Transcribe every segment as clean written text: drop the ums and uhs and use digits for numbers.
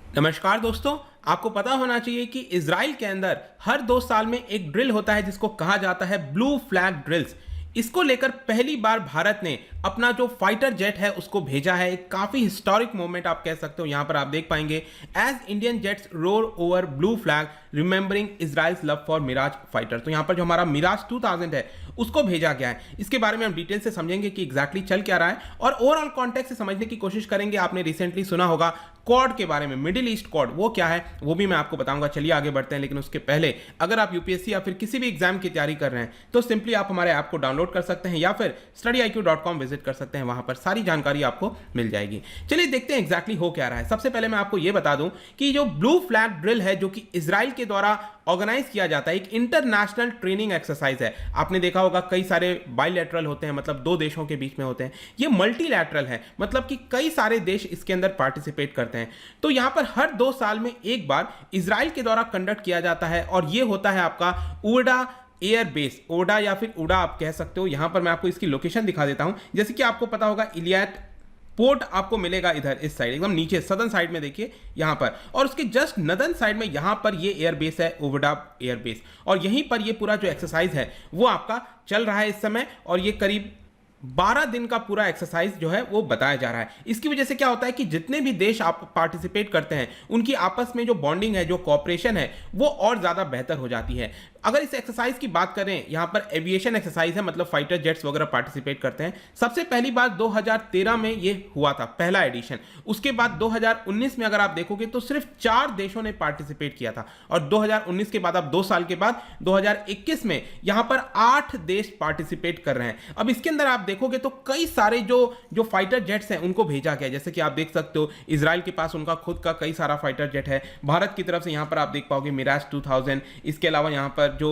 नमस्कार दोस्तों। आपको पता होना चाहिए कि इजराइल के अंदर हर 2 साल में एक ड्रिल होता है जिसको कहा जाता है ब्लू फ्लैग ड्रिल्स। इसको लेकर पहली बार भारत ने अपना जो फाइटर जेट है उसको भेजा है। एक काफी हिस्टोरिक मोमेंट आप कह सकते हो। यहां पर आप देख पाएंगे as Indian jets roar over blue flag remembering Israel's love for Mirage fighter. तो यहां पर जो हमारा मिराज 2000 है उसको भेजा गया है। इसके बारे में हम डिटेल से समझेंगे कि एग्जैक्टली चल क्या रहा है और ओवरऑल कॉन्टेक्स्ट से समझने की कोशिश करेंगे। आपने रिसेंटली सुना होगा क्वाड के बारे में, मिडिल ईस्ट क्वाड, वो क्या है वो भी मैं आपको बताऊंगा। चलिए आगे बढ़ते हैं, लेकिन उसके पहले अगर आप यूपीएससी या फिर किसी भी एग्जाम की तैयारी कर रहे हैं तो सिंपली आप हमारे ऐप को डाउनलोड कर सकते हैं या फिर studyIQ.com विजिट कर सकते हैं। वहां पर सारी जानकारी आपको मिल जाएगी। चलिए देखते हैं एग्जैक्टली हो क्या रहा है। सबसे पहले मैं आपको यह बता दूं कि जो ब्लू फ्लैग ड्रिल है जो कि इजराइल के द्वारा ऑर्गेनाइज किया जाता है, एक इंटरनेशनल ट्रेनिंग एक्सरसाइज है। आपने देखा होगा कई सारे बायलैटरल होते हैं, मतलब दो देशों के बीच में होते हैं। ये मल्टीलैटरल है, मतलब कि कई सारे देश इसके अंदर पार्टिसिपेट करते हैं। तो यहां पर हर 2 साल में एक बार इजराइल के द्वारा कंडक्ट किया जाता है और यह होता है आपका उड़ा एयर बेस, ओडा या फिर उड़ा आप कह सकते हो। यहां पर मैं आपको इसकी लोकेशन दिखा देता हूं। जैसे कि आपको पता होगा इलियट पोर्ट आपको मिलेगा इधर इस साइड, एकदम नीचे सदर्न साइड में देखिए यहां पर, और उसके जस्ट नदर्न साइड में यहां पर ये एयर बेस है, ओवडा एयर बेस। और यहीं पर ये पूरा जो एक्सरसाइज है वो आपका चल रहा है इस समय, और ये करीब 12 दिन का पूरा एक्सरसाइज जो है वो बताया जा रहा है। इसकी वजह से क्या होता है कि जितने भी देश आप पार्टिसिपेट करते हैं उनकी आपस में जो बॉन्डिंग है, जो कोऑपरेशन है, वो और ज्यादा बेहतर हो जाती है। अगर इस एक्सरसाइज की बात करें, यहां पर एविएशन एक्सरसाइज है, मतलब फाइटर जेट्स वगैरह पार्टिसिपेट करते हैं। सबसे पहली बार 2013 में ये हुआ था, पहला एडिशन। उसके बाद 2019 में अगर आप देखोगे तो सिर्फ 4 देशों ने पार्टिसिपेट किया था, और 2019 के बाद, अब 2 साल के बाद 2021 में यहां पर 8 देश पार्टिसिपेट कर रहे हैं। अब इसके अंदर आप देखोगे तो कई सारे जो फाइटर जेट्स हैं उनको भेजा गया। जैसे कि आप देख सकते हो इजराइल के पास उनका खुद का कई सारा फाइटर जेट है। भारत की तरफ से यहां पर आप देख पाओगे मिराज 2000। इसके अलावा यहां पर जो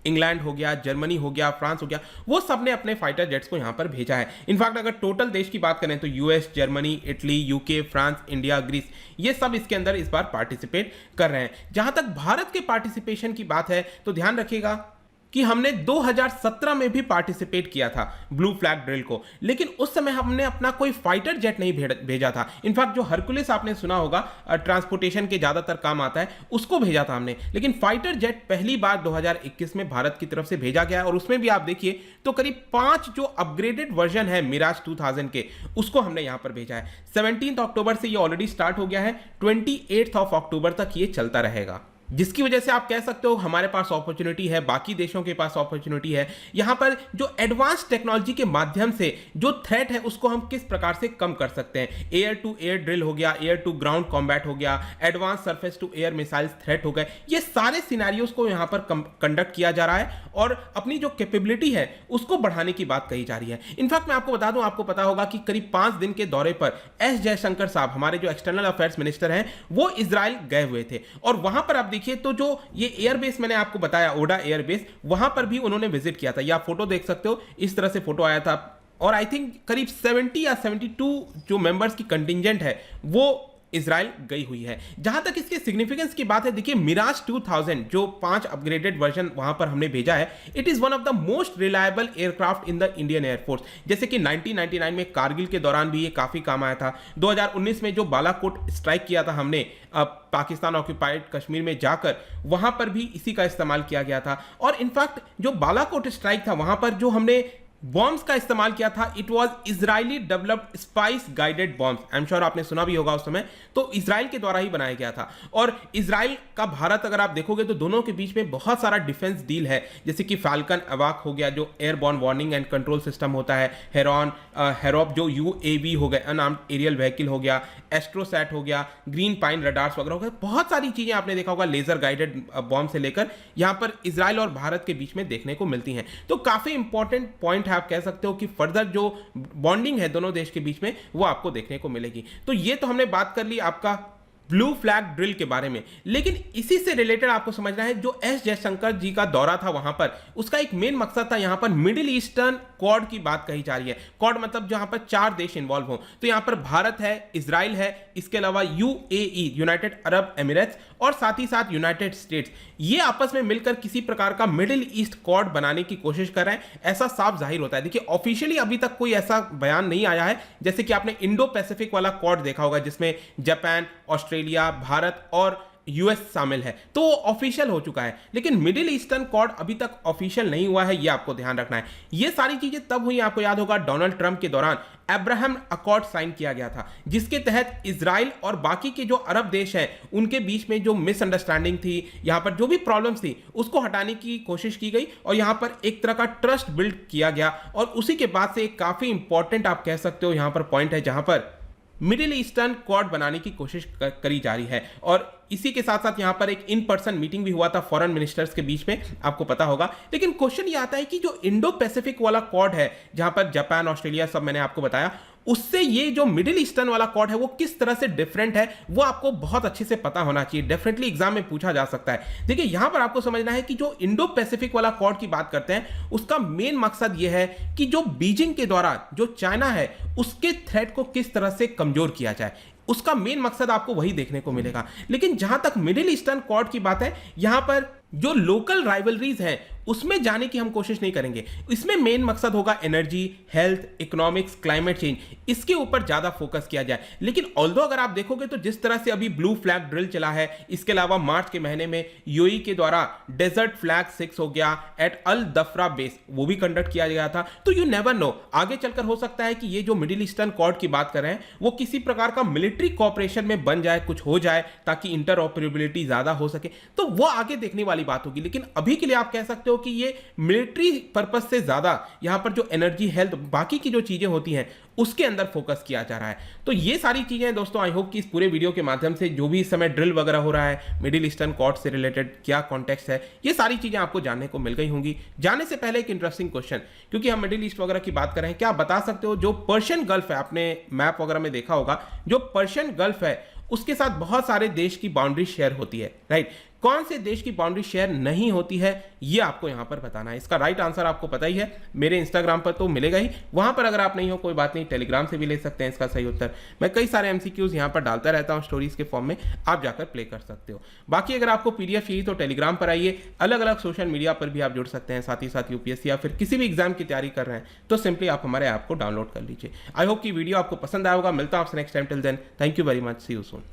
इंग्लैंड हो गया, जर्मनी हो गया, फ्रांस हो गया, वो सब ने अपने फाइटर जेट्स को यहां पर भेजा है। इनफैक्ट अगर टोटल देश की बात करें तो US, Germany, Italy, UK, France, India, Greece, ये सब इसके अंदर इस बार पार्टिसिपेट कर रहे हैं। जहां तक भारत के पार्टिसिपेशन की बात है तो ध्यान रखिएगा कि हमने 2017 में भी पार्टिसिपेट किया था ब्लू फ्लैग ड्रिल को, लेकिन उस समय हमने अपना कोई फाइटर जेट नहीं भेजा था। इनफैक्ट जो हरकुलिस आपने सुना होगा, ट्रांसपोर्टेशन के ज्यादातर काम आता है, उसको भेजा था हमने। लेकिन फाइटर जेट पहली बार 2021 में भारत की तरफ से भेजा गया है, और उसमें भी आप देखिए तो करीब 5 जो अपग्रेडेड वर्जन है मिराज 2000 के, उसको हमने यहां पर भेजा है। 17 अक्टूबर से ये ऑलरेडी स्टार्ट हो गया है, 28 अक्टूबर तक ये चलता रहेगा, जिसकी वजह से आप कह सकते हो हमारे पास अपॉर्चुनिटी है, बाकी देशों के पास अपॉर्चुनिटी है। यहां पर जो एडवांस टेक्नोलॉजी के माध्यम से जो थ्रेट है उसको हम किस प्रकार से कम कर सकते हैं। एयर टू एयर ड्रिल हो गया, एयर टू ग्राउंड कॉम्बैट हो गया, advance surface to air missiles threat हो गए, ये सारे सिनेरियोज को यहां पर कंडक्ट किया जा रहा है और अपनी जो कैपेबिलिटी है उसको बढ़ाने की बात कही जा रही है। इनफैक्ट मैं आपको बता दूं, आपको पता होगा कि करीब 5 दिन के दौरे पर एस जयशंकर साहब, हमारे जो एक्सटर्नल अफेयर्स मिनिस्टर हैं, वो इजराइल गए हुए थे। और वहां पर आप देखिए तो जो ये एयरबेस मैंने आपको बताया, ओडा एयरबेस, वहां पर भी उन्होंने विजिट किया था। या फोटो देख सकते हो, इस तरह से फोटो आया था। और आई थिंक करीब 70 या 72 जो मेंबर्स की कंटिंजेंट है वो इजराइल गई हुई है। जहां तक इसके सिग्निफिकेंस की बात है, देखिए मिराज 2000 जो 5 अपग्रेडेड वर्जन वहां पर हमने भेजा है, it is one of the most reliable aircraft in the Indian air force. जैसे कि 1999 में कारगिल के दौरान भी ये काफी काम आया था। 2019 में जो बालाकोट स्ट्राइक किया था हमने पाकिस्तान ऑक्यूपाइड कश्मीर में जाकर, वहां पर भी इसी का इस्तेमाल किया गया था। और इनफैक्ट जो बालाकोट स्ट्राइक था वहां पर जो हमने बॉम्ब्स का इस्तेमाल किया था, it was Israeli developed spice guided bombs. I am sure आपने सुना भी होगा उस समय, तो इजराइल के द्वारा ही बनाया गया था। और इजराइल का भारत अगर आप देखोगे तो दोनों के बीच में बहुत सारा डिफेंस डील है। जैसे कि फाल्कन अवाक हो गया जो airborne warning and control system होता है, हेरॉन हेरोप जो यूएवी हो गए, अनआर्म्ड एरियल व्हीकल हो गया, एस्ट्रोसैट हो गया, ग्रीन पाइन रडार्स वगैरह हो गए, बहुत सारी चीजें आपने देखा होगा लेजर गाइडेड बॉम्ब से लेकर यहां पर इजराइल और भारत के बीच में देखने को मिलती हैं। तो काफी इंपॉर्टेंट पॉइंट आप कह सकते हो कि फर्दर जो बॉन्डिंग है दोनों देश के बीच में वो आपको देखने को मिलेगी। तो ये तो हमने बात कर ली आपका ब्लू फ्लैग ड्रिल के बारे में, लेकिन इसी से रिलेटेड आपको समझना है जो एस जयशंकर जी का दौरा था वहां पर, उसका एक मेन मकसद था यहां पर मिडिल ईस्टर्न क्वाड की बात कही जा रही है। क्वाड मतलब जहां पर 4 देश इन्वॉल्व हो, तो यहां पर भारत है, इजराइल है, इसके अलावा यूएई यूनाइटेड अरब एमिरेट्स और साथ ही साथ यूनाइटेड स्टेट्स, ये आपस में मिलकर किसी प्रकार का मिडिल ईस्ट क्वाड बनाने की कोशिश कर रहे हैं, ऐसा साफ जाहिर होता है। देखिए ऑफिशियली अभी तक कोई ऐसा बयान नहीं आया है। जैसे कि आपने इंडो पैसिफिक वाला क्वाड देखा होगा जिसमें जापान, ऑस्ट्रेलिया, ऑस्ट्रेलिया, भारत और यूएस शामिल है, तो वो ऑफिशियल हो चुका है। लेकिन मिडिल ईस्टर्न कॉड अभी तक ऑफिशियल नहीं हुआ है, ये आपको ध्यान रखना है। ये सारी चीजें तब हुई, आपको याद होगा, डोनाल्ड ट्रंप के दौरान अब्राहम अकॉर्ड साइन किया गया था, जिसके तहत इजराइल और बाकी के जो अरब देश हैं उनके बीच में जो मिसअंडरस्टैंडिंग थी, यहां पर जो भी प्रॉब्लम्स थी, उसको हटाने की कोशिश की गई और यहां पर एक तरह का ट्रस्ट बिल्ड किया गया। और उसी के बाद से एक काफी इंपॉर्टेंट आप कह सकते हो यहां पर पॉइंट है, जहां पर मिडिल ईस्टर्न क्वाड बनाने की कोशिश करी जा रही है। और इसी के साथ साथ यहां पर एक इन पर्सन मीटिंग भी हुआ था फॉरेन मिनिस्टर्स के बीच में, आपको पता होगा। लेकिन क्वेश्चन ये आता है कि जो इंडो पैसिफिक वाला क्वाड है, जहां पर जापान, ऑस्ट्रेलिया सब मैंने आपको बताया, उससे ये जो मिडिल ईस्टर्न वाला क्वाड है वो किस तरह से डिफरेंट है, वो आपको बहुत अच्छे से पता होना चाहिए। डेफिनेटली एग्जाम में पूछा जा सकता है। देखिए यहां पर आपको समझना है कि जो इंडो पैसिफिक वाला क्वाड की बात करते हैं, उसका मेन मकसद यह है कि जो बीजिंग के द्वारा जो चाइना है उसके थ्रेट को किस तरह से कमजोर किया जाए, उसका मेन मकसद आपको वही देखने को मिलेगा। लेकिन जहां तक मिडिल ईस्टर्न क्वाड की बात है, यहां पर जो लोकल राइवलरीज हैं उसमें जाने की हम कोशिश नहीं करेंगे। इसमें मेन मकसद होगा energy, health, economics, climate change, इसके ऊपर ज्यादा फोकस किया जाए। लेकिन ऑल्दो अगर आप देखोगे तो जिस तरह से अभी ब्लू फ्लैग ड्रिल चला है, इसके अलावा मार्च के महीने में यूएई के द्वारा डेजर्ट फ्लैग 6 हो गया एट अल दफरा बेस, वो भी कंडक्ट किया गया था। तो यू नेवर नो, आगे चलकर हो सकता है कि ये जो मिडिल ईस्टर्न क्वाड की बात कर रहे हैं वो किसी प्रकार का मिलिट्री कॉपरेशन में बन जाए, कुछ हो जाए, ताकि इंटरऑपरेबिलिटी ज्यादा हो सके। तो वो आगे देखने वाली बात होगी। लेकिन अभी के लिए आप कह सकते हो कि ये मिलिट्री पर्पस से ज्यादा यहां पर जो एनर्जी, हेल्थ, बाकी की जो चीजें होती हैं उसके अंदर फोकस किया जा रहा है। तो ये सारी चीजें दोस्तों, आई होप कि इस पूरे वीडियो के माध्यम से जो भी इस समय ड्रिल वगैरह हो रहा है, मिडिल ईस्टर्न क्वाड से रिलेटेड क्या कॉन्टेक्स्ट है, ये सारी चीजें आपको जानने को मिल गई होंगी। जाने से पहले एक इंटरेस्टिंग क्वेश्चन, क्योंकि हम मिडिल ईस्ट वगैरह की बात कर रहे हैं, क्या आप बता सकते हो जो पर्शियन गल्फ है, आपने मैप वगैरह में देखा होगा, जो पर्शियन गल्फ है उसके साथ बहुत सारे देश की बाउंड्री शेयर होती है, राइट? कौन से देश की बाउंड्री शेयर नहीं होती है, ये आपको यहां पर बताना है। इसका राइट आंसर आपको पता ही है, मेरे इंस्टाग्राम पर तो मिलेगा ही, वहां पर अगर आप नहीं हो कोई बात नहीं, टेलीग्राम से भी ले सकते हैं इसका सही उत्तर। मैं कई सारे एमसीक्यूज यहां पर डालता रहता हूं स्टोरीज के फॉर्म में, आप जाकर प्ले कर सकते हो। बाकी अगर आपको पीडीएफ चाहिए तो टेलीग्राम पर आइए, अलग अलग सोशल मीडिया पर भी आप जुड़ सकते हैं, साथ ही साथ यूपीएससी या फिर किसी भी एग्जाम की तैयारी कर रहे हैं तो सिंपली आप हमारे ऐप को डाउनलोड कर लीजिए। आई होप कि वीडियो आपको पसंद आया होगा। मिलता हूं आपसे next time, till then thank you very much, see you soon.